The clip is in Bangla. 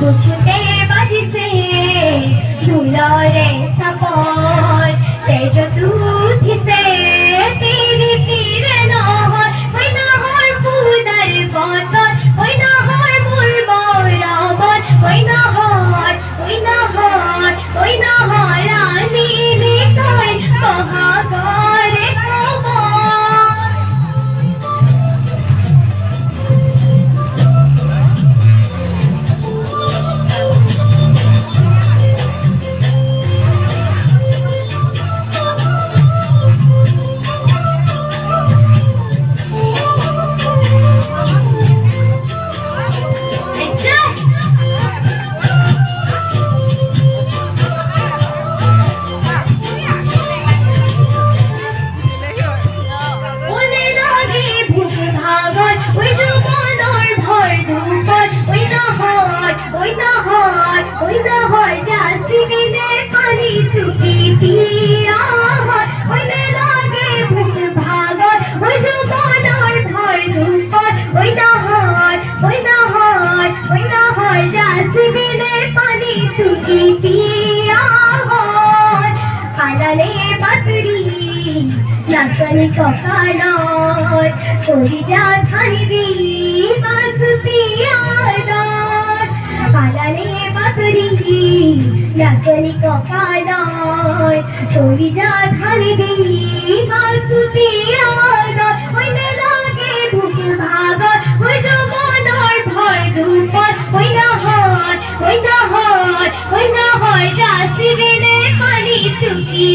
বুঝতে বাজিছে ধুলরে সাপর তেজ তুধিছে তীরে তীরে নহর ওই নহর ফুলার বতন ওই নহর মূল বরাবর ওই নহর ওই নহর ওই নহর আনিলে তোর মহাগরে খবর ওই নহর জাসিবিনে পানি চুকি পিয়া ওই লাগে ভূত ভাগর ওই যুবনের ভর দুপর ওই নহর ওই নহর ওই নহর জাসিবিনে পানি চুকি পিয়া পালালে বাতরি নাচলে ককালর চলি যা ধানি বাসুপিয়ার পালালে বাতরি নাচলি ককালয় চলি যা ধানি বাসুপিয়ার ওই লাগে ভূত ভাগর ওই যৌবনের ভর দুপর ওই নহর ওই নহর ওই নহর জাসিবিনে পানি চুকি